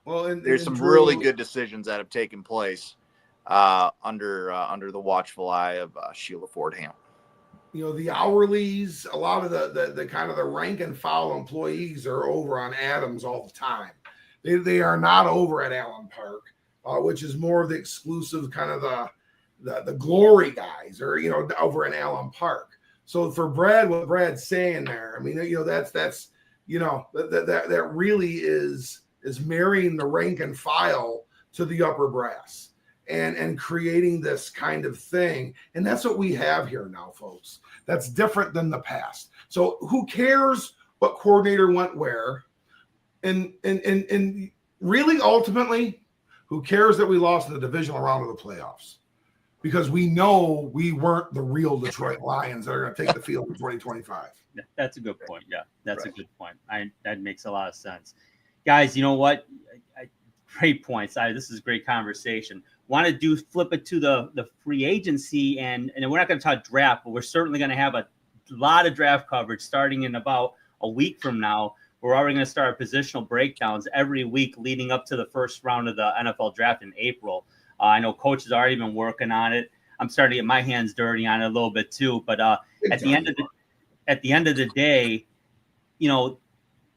Well, there's some really good decisions that have taken place under the watchful eye of Sheila Fordham. You know, the hourlies, a lot of the kind of the rank and file employees are over on Adams all the time. They are not over at Allen Park, which is more of the exclusive kind of the glory guys, or over in Allen Park. So for Brad, what Brad's saying there, I mean, that's that really is marrying the rank and file to the upper brass. And creating this kind of thing. And that's what we have here now, folks. That's different than the past. So who cares what coordinator went where? And really, ultimately, who cares that we lost in the divisional round of the playoffs? Because we know we weren't the real Detroit Lions that are going to take the field in 2025. That's a good point. Yeah, that's a good point. That makes a lot of sense. Guys, you know what? Great points. This is great conversation. Want to flip it to the free agency, and we're not going to talk draft, but we're certainly going to have a lot of draft coverage starting in about a week from now. We're already going to start our positional breakdowns every week leading up to the first round of the NFL draft in April. I know Coach has already been working on it. I'm starting to get my hands dirty on it a little bit too. But at the end of the day,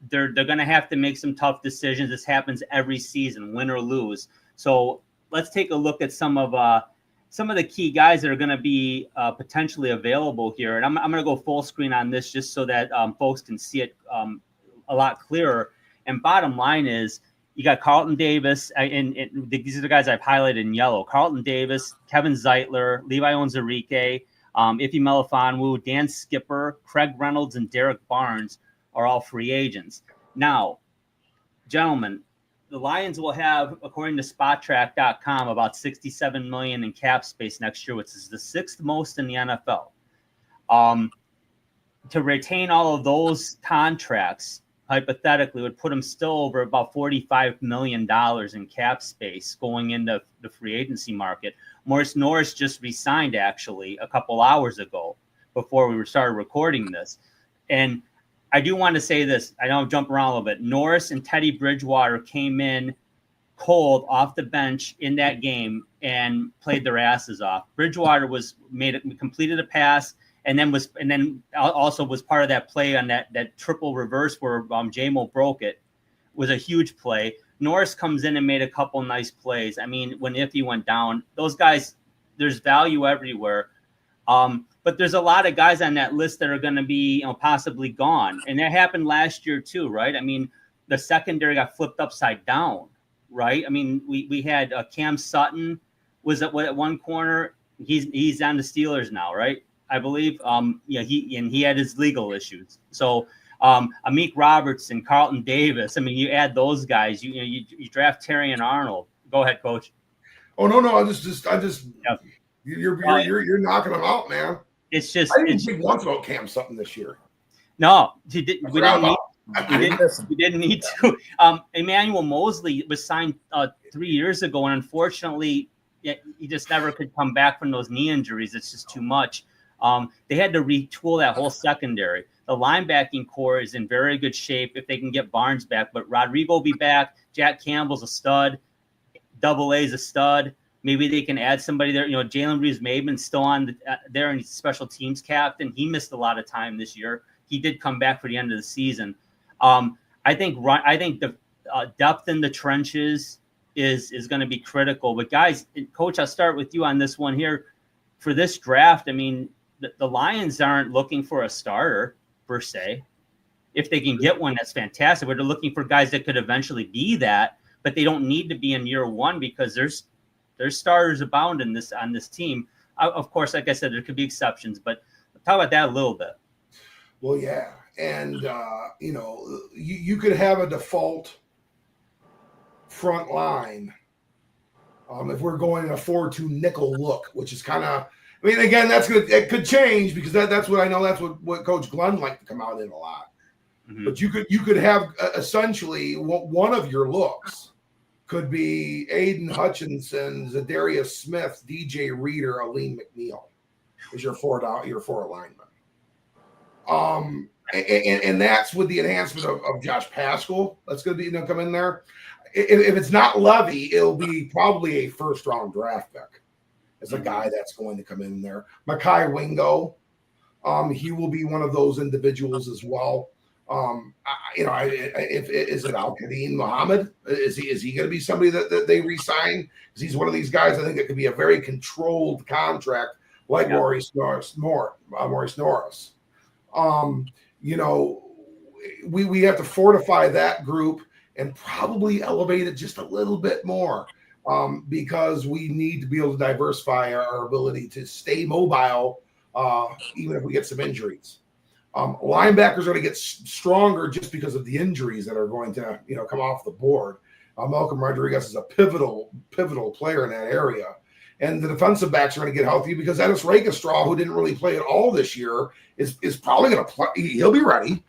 they're going to have to make some tough decisions. This happens every season, win or lose. So let's take a look at some of the key guys that are going to be potentially available here. And I'm going to go full screen on this just so that folks can see it a lot clearer. And bottom line is, you got Carlton Davis, and these are the guys I've highlighted in yellow. Carlton Davis, Kevin Zeitler, Levi Onwuzurike, Ife Melifonwu, Dan Skipper, Craig Reynolds, and Derek Barnes are all free agents. Now, gentlemen, the Lions will have, according to SpotTrack.com, about $67 million in cap space next year, which is the sixth most in the NFL. To retain all of those contracts, hypothetically, would put them still over about $45 million in cap space going into the free agency market. Morris Norris just re-signed, actually, a couple hours ago before we started recording this. And I do want to say this. I know I'm jumping around a little bit. Norris and Teddy Bridgewater came in cold off the bench in that game and played their asses off. Bridgewater completed a pass, and then also was part of that play on that triple reverse where J-Mo broke it. Was a huge play. Norris comes in and made a couple nice plays. I mean, when Ife went down, those guys, there's value everywhere. But there's a lot of guys on that list that are going to be possibly gone. And that happened last year too, right? I mean, the secondary got flipped upside down, right? I mean, we had Cam Sutton was at one corner. He's on the Steelers now, right? I believe. He had his legal issues. So Amik Robertson, Carlton Davis. I mean, you add those guys. You draft Terry and Arnold. Go ahead, Coach. Oh no! I just. Yep. You're knocking them out, man. It's just. I didn't think once about Cam Sutton this year. No, we didn't need to. Emmanuel Mosley was signed 3 years ago, and unfortunately, he just never could come back from those knee injuries. It's just too much. They had to retool that whole secondary. The linebacking core is in very good shape if they can get Barnes back. But Rodrigo will be back. Jack Campbell's a stud. Double A's a stud. Maybe they can add somebody there. Jalen Reeves-Maybin's still on there, and he's special teams captain. He missed a lot of time this year. He did come back for the end of the season. I think the depth in the trenches is going to be critical. But guys, Coach, I'll start with you on this one here. For this draft, I mean, the Lions aren't looking for a starter per se. If they can get one, that's fantastic. But they're looking for guys that could eventually be that, but they don't need to be in year one because there's starters abound on this team. Of course, like I said, there could be exceptions, but talk about that a little bit. Well, yeah. And, you could have a default front line if we're going a 4-2 nickel look, which is kind of, I mean, again, it could change because that's what I know. That's what Coach Glenn liked to come out in a lot. Mm-hmm. But you could have essentially one of your looks could be Aiden Hutchinson, Zadarius Smith, DJ Reader, Aline McNeil is your four alignment. And that's with the enhancement of Josh Paschal. That's going to be come in there. If it's not Levy, it'll be probably a first-round draft pick as a guy that's going to come in there. Makai Wingo, he will be one of those individuals as well. Is it Al-Qadim Muhammad? Is he going to be somebody that they re-sign? Because he's one of these guys I think that could be a very controlled contract like Maurice Norris. We have to fortify that group and probably elevate it just a little bit more because we need to be able to diversify our ability to stay mobile even if we get some injuries. Linebackers are going to get stronger just because of the injuries that are going to come off the board. Malcolm Rodriguez is a pivotal player in that area. And the defensive backs are going to get healthy because Ennis Rakestraw, who didn't really play at all this year, is probably going to play. He'll be ready.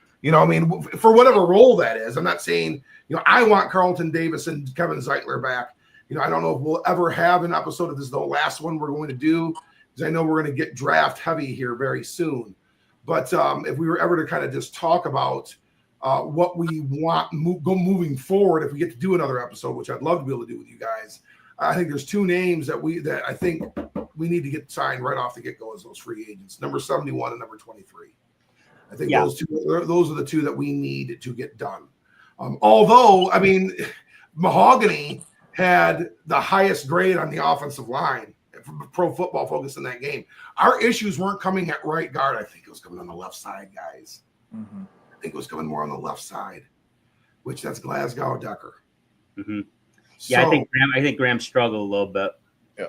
For whatever role that is. I'm not saying, I want Carlton Davis and Kevin Zeitler back. I don't know if we'll ever have an episode if this is the last one we're going to do, because I know we're going to get draft heavy here very soon. But if we were ever to kind of just talk about what we want moving forward, if we get to do another episode, which I'd love to be able to do with you guys, I think there's two names that I think we need to get signed right off the get-go as those free agents, number 71 and number 23. I think those are the two that we need to get done. Although, I mean, Mahogany had the highest grade on the offensive line from Pro Football Focus in that game. Our issues weren't coming at right guard. I think it was coming on the left side, guys. Mm-hmm. I think it was coming more on the left side, which that's Glasgow Decker. Mm-hmm. Yeah, so, I think Graham struggled a little bit. Yeah.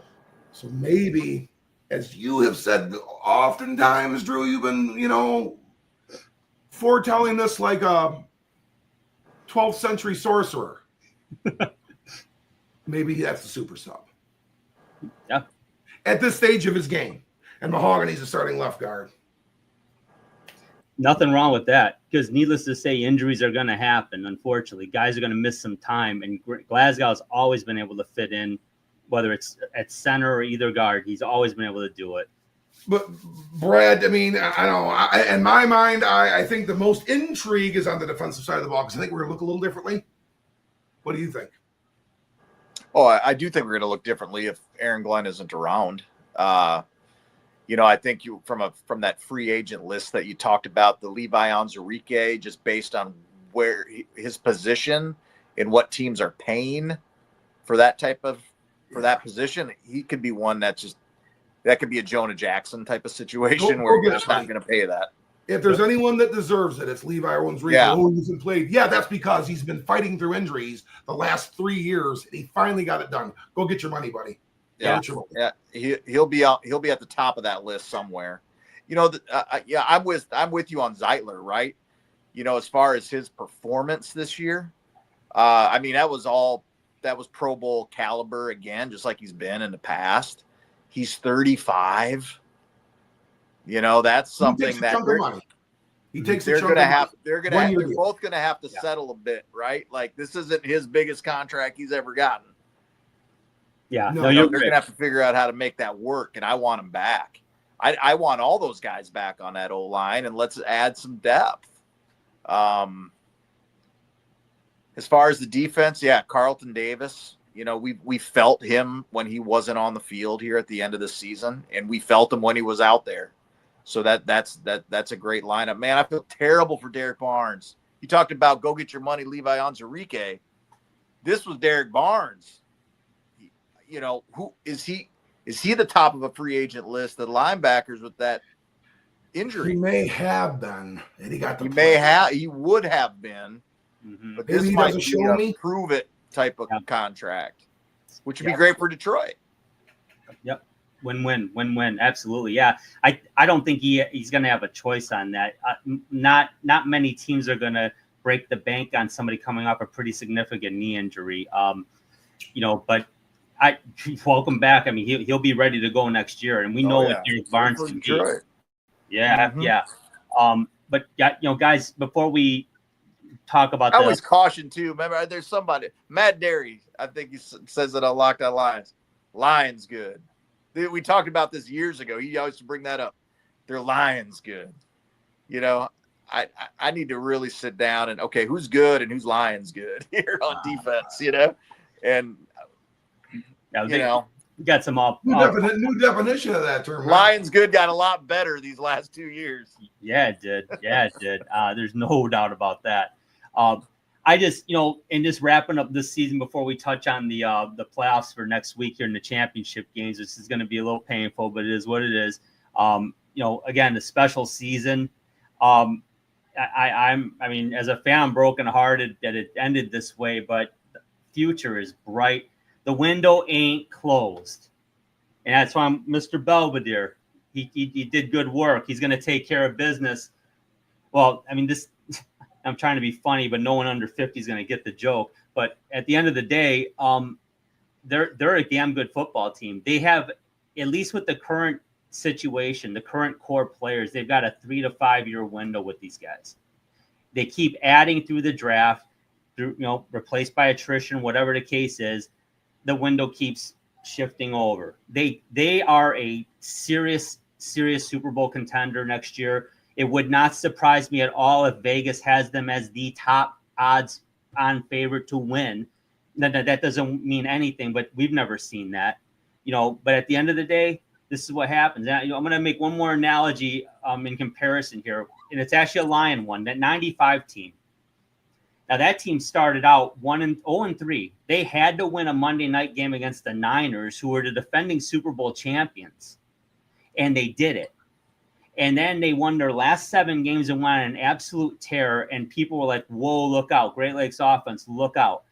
So maybe, as you have said oftentimes, Drew, you've been, foretelling this like a 12th century sorcerer. Maybe that's the super sub. Yeah. At this stage of his game. And Mahogany's a starting left guard. Nothing wrong with that, because needless to say, injuries are going to happen. Unfortunately, guys are going to miss some time, and Glasgow has always been able to fit in, whether it's at center or either guard. He's always been able to do it. But Brad, I mean, I don't know. In my mind, I think the most intrigue is on the defensive side of the ball, because I think we're going to look a little differently. What do you think? Oh, I do think we're going to look differently if Aaron Glenn isn't around. I think from that free agent list that you talked about, the Levi Onwuzurike, just based on where his position and what teams are paying for that that position, he could be one that could be a Jonah Jackson type of situation where you're just not going to pay that. If there's anyone that deserves it, it's Levi Onwuzurike, who hasn't played. Yeah, that's because he's been fighting through injuries the last 3 years, and he finally got it done. Go get your money, buddy. Yeah, he'll be out. He'll be at the top of that list somewhere. I'm with you on Zeitler, right? As far as his performance this year, I mean that was Pro Bowl caliber again, just like he's been in the past. He's 35. That's something that he takes. They're both gonna have to settle a bit, right? Like this isn't his biggest contract he's ever gotten. Yeah, they're going to have to figure out how to make that work, and I want him back. I want all those guys back on that O-line, and let's add some depth. As far as the defense, Carlton Davis, we felt him when he wasn't on the field here at the end of the season, and we felt him when he was out there. So that's a great lineup. Man, I feel terrible for Derek Barnes. You talked about go get your money, Levi Onwuzurike. This was Derek Barnes who is he? Is he the top of a free agent list? The linebackers with that injury. He may have been, and he got the. He would have been, but maybe this he might doesn't be show a me. prove it type of contract, which would be great for Detroit. Yep. Win-win. Absolutely. Yeah. I don't think he's going to have a choice on that. Not many teams are going to break the bank on somebody coming off a pretty significant knee injury. But I welcome back. I mean, he'll be ready to go next year, and we know what Derek Barnes can be. Yeah. Yeah. But guys, before we talk about I always caution too. Remember, there's somebody, Matt Derry, I think he says it on Locked On Lions. Lions good. We talked about this years ago. He always bring that up. Their Lions good. I need to really sit down and who's good and who's Lions good here on defense. And we got some new definition of that term. Lions good got a lot better these last 2 years. Yeah, it did. There's no doubt about that. I just, in just wrapping up this season before we touch on the playoffs for next week here in the championship games, this is going to be a little painful, but it is what it is. Again, the special season. I mean, as a fan, I'm brokenhearted that it ended this way, but the future is bright. The window ain't closed. And that's why I'm Mr. Belvedere. He did good work. He's going to take care of business. Well, I mean, I'm trying to be funny, but no one under 50 is going to get the joke. But at the end of the day, they're a damn good football team. They have, at least with the current situation, the current core players, they've got a 3 to 5 year window with these guys. They keep adding through the draft, replaced by attrition, whatever the case is. The window keeps shifting over. They are a serious Super Bowl contender next year. It would not surprise me at all if Vegas has them as the top odds on favorite to win. That doesn't mean anything, but we've never seen that. But at the end of the day, this is what happens. I'm going to make one more analogy in comparison here, and it's actually a Lion one, that 95 team. Now, that team started out 0-3. They had to win a Monday night game against the Niners, who were the defending Super Bowl champions, and they did it. And then they won their last 7 games and won an absolute tear, and people were like, whoa, look out. Great Lakes offense, look out.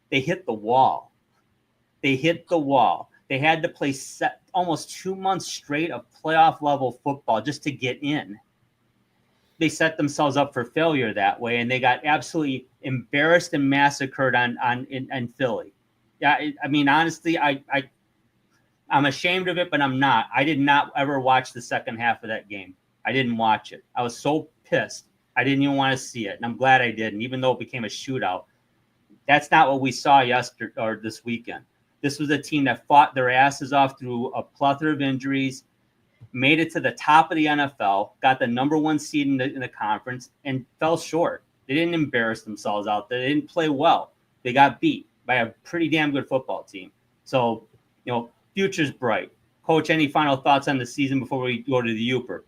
They hit the wall. They had to play almost 2 months straight of playoff-level football just to get in. They set themselves up for failure that way, and they got absolutely embarrassed and massacred in Philly. Yeah, I mean, honestly, I'm ashamed of it, but I'm not. I did not ever watch the second half of that game. I didn't watch it. I was so pissed. I didn't even want to see it, and I'm glad I didn't, even though it became a shootout. That's not what we saw yesterday or this weekend. This was a team that fought their asses off through a plethora of injuries, made it to the top of the NFL, got the number 1 seed in the conference, and fell short. They didn't embarrass themselves out there. They didn't play well. They got beat by a pretty damn good football team. So, future's bright. Coach, any final thoughts on the season before we go to the Uper?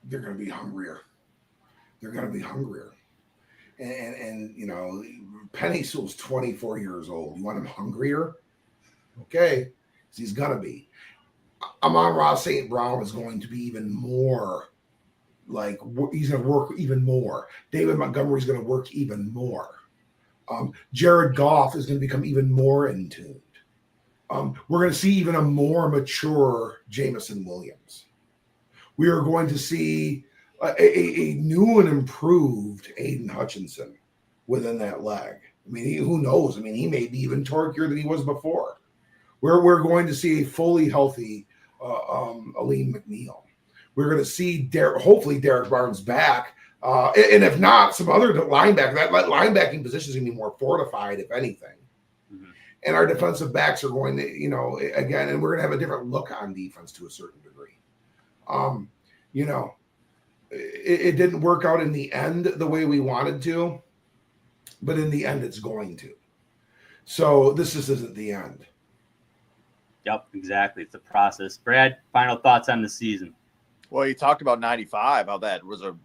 They're going to be hungrier. And Penny Sewell's 24 years old. You want him hungrier? Okay. He's going to be. Amon-Ra St. Brown is going to be even more he's going to work even more. David Montgomery's going to work even more. Jared Goff is going to become even more in tune. We're going to see even a more mature Jameson Williams. We are going to see a new and improved Aiden Hutchinson within that leg. I mean, who knows? I mean, he may be even torquier than he was before. We're going to see a fully healthy Aleem McNeil. We're going to see hopefully Derek Barnes back. And if not, some other linebacker. That linebacking position is going to be more fortified, if anything. Mm-hmm. And our defensive backs are going to, again, and we're going to have a different look on defense to a certain degree. It didn't work out in the end the way we wanted to, but in the end, it's going to. So this just isn't the end. Yep, exactly. It's a process. Brad, final thoughts on the season? Well, you talked about 95, how that was a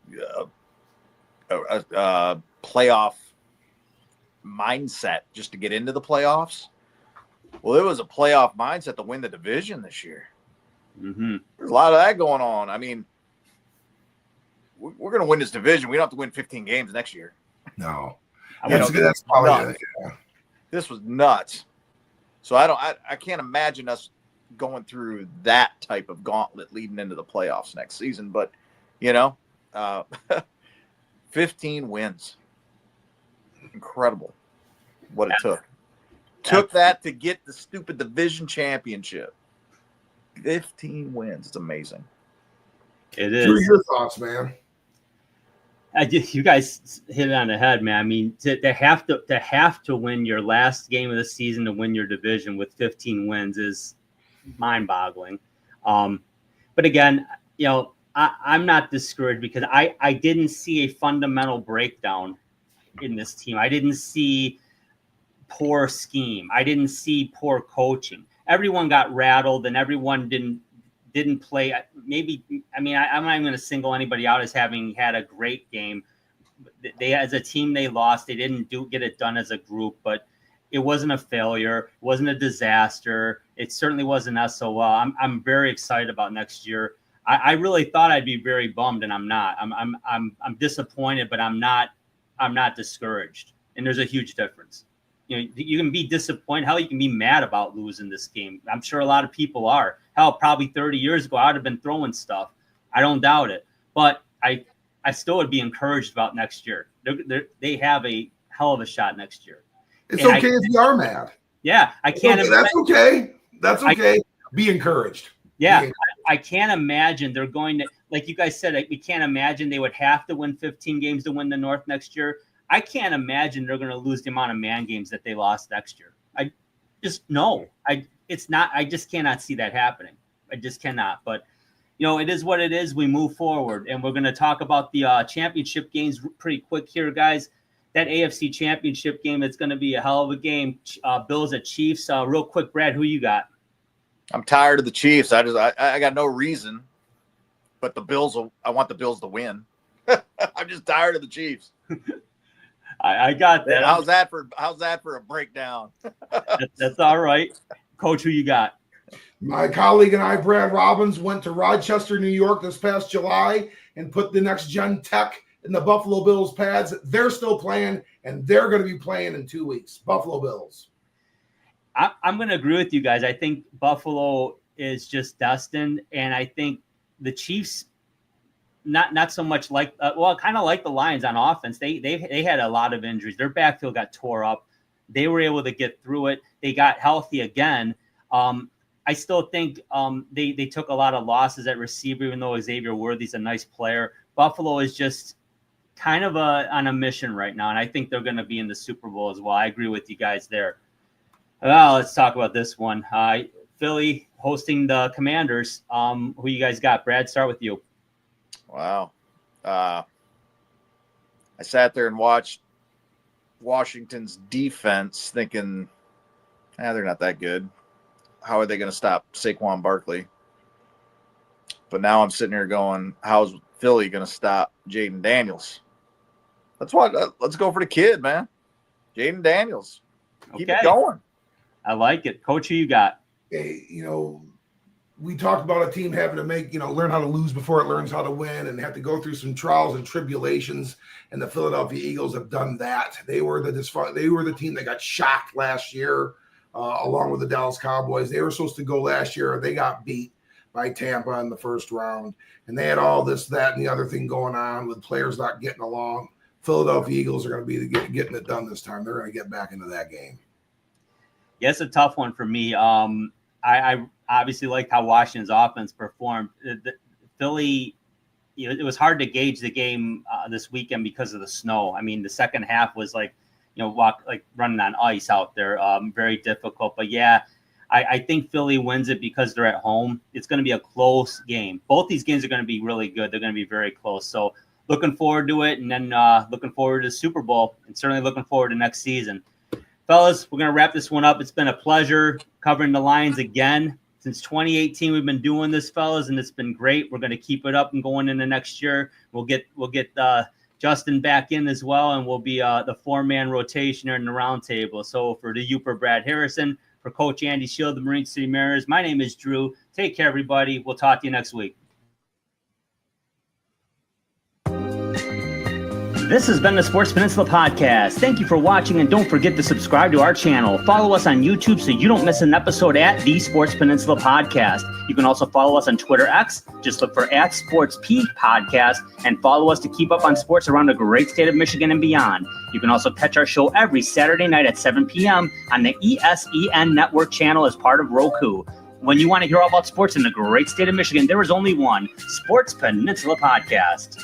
playoff mindset just to get into the playoffs. Well, it was a playoff mindset to win the division this year. Mm-hmm. There's a lot of that going on. I mean, we're going to win this division. We don't have to win 15 games next year. No. That's probably This was nuts. So I can't imagine us going through that type of gauntlet leading into the playoffs next season. But, 15 wins. Incredible what it took. Took that to get the stupid division championship. 15 wins. It's amazing. It is. What are your thoughts, man? You guys hit it on the head, man. I mean, to have to win your last game of the season to win your division with 15 wins is mind-boggling. But again, I'm not discouraged because I didn't see a fundamental breakdown in this team. I didn't see poor scheme. I didn't see poor coaching. Everyone got rattled and everyone didn't play. Maybe, I'm not even going to single anybody out as having had a great game. They, as a team, they lost. They didn't get it done as a group, but it wasn't a failure. It wasn't a disaster. It certainly wasn't SOL. I'm very excited about next year. I really thought I'd be very bummed, and I'm not. I'm disappointed, but I'm not discouraged. And there's a huge difference. You can be disappointed. Hell, you can be mad about losing this game. I'm sure a lot of people are. Hell, probably 30 years ago, I would have been throwing stuff. I don't doubt it. But I still would be encouraged about next year. They have a hell of a shot next year. It's okay if you are mad. Yeah, I can't. Okay, that's okay. That's okay. Be encouraged. Yeah, I can't imagine they're going to, like you guys said, we can't imagine they would have to win 15 games to win the North next year. I can't imagine they're going to lose the amount of man games that they lost next year. I just I just cannot see that happening. I just cannot. But, it is what it is. We move forward, and we're going to talk about the championship games pretty quick here, guys. That AFC championship game, it's going to be a hell of a game. Bills at Chiefs. Real quick, Brad, who you got? I'm tired of the Chiefs. I got no reason, but I want the Bills to win. I'm just tired of the Chiefs. I got that. How's that for a breakdown? That's all right. Coach, who you got? My colleague and I, Brad Robbins, went to Rochester, New York this past July and put the next gen tech in the Buffalo Bills pads. They're still playing, and they're going to be playing in 2 weeks. Buffalo Bills. I'm going to agree with you guys. I think Buffalo is just destined, and I think the Chiefs not so much kind of like the Lions on offense. They had a lot of injuries. Their backfield got tore up. They were able to get through it. They got healthy again. I still think they took a lot of losses at receiver, even though Xavier Worthy's a nice player. Buffalo is just kind of on a mission right now, and I think they're going to be in the Super Bowl as well. I agree with you guys there. Well, let's talk about this one. Philly hosting the Commanders. Who you guys got? Brad, start with you. Wow. I sat there and watched Washington's defense thinking, they're not that good. How are they going to stop Saquon Barkley? But now I'm sitting here going, how's Philly going to stop Jayden Daniels? Let's go for the kid, man. Jayden Daniels. Keep it going. I like it. Coach, who you got? Hey, we talked about a team having to learn how to lose before it learns how to win and have to go through some trials and tribulations. And the Philadelphia Eagles have done that. They were the team that got shocked last year, along with the Dallas Cowboys. They were supposed to go last year. They got beat by Tampa in the first round. And they had all this, that, and the other thing going on with players not getting along. Philadelphia Eagles are going to be getting it done this time. They're going to get back into that game. Yeah, it's a tough one for me. I obviously liked how Washington's offense performed. Philly, it was hard to gauge the game this weekend because of the snow. I mean, the second half was like running on ice out there. Very difficult. But yeah, I think Philly wins it because they're at home. It's going to be a close game. Both these games are going to be really good. They're going to be very close. So looking forward to it, and then looking forward to the Super Bowl, and certainly looking forward to next season. Fellas, we're going to wrap this one up. It's been a pleasure covering the Lions again. Since 2018, we've been doing this, fellas, and it's been great. We're going to keep it up and going into next year. We'll get Justin back in as well, and we'll be the four-man rotation here in the round table. So for the Uper, Brad Harrison, For Coach Andy Shield, the Marine City Mariners, my name is Drew. Take care, everybody. We'll talk to you next week. This has been the Sports Peninsula Podcast. Thank you for watching, and don't forget to subscribe to our channel. Follow us on YouTube so you don't miss an episode at the Sports Peninsula Podcast. You can also follow us on Twitter X. Just look for @SportsP Podcast, and follow us to keep up on sports around the great state of Michigan and beyond. You can also catch our show every Saturday night at 7 p.m. on the ESEN Network channel as part of Roku. When you want to hear all about sports in the great state of Michigan, there is only one Sports Peninsula Podcast.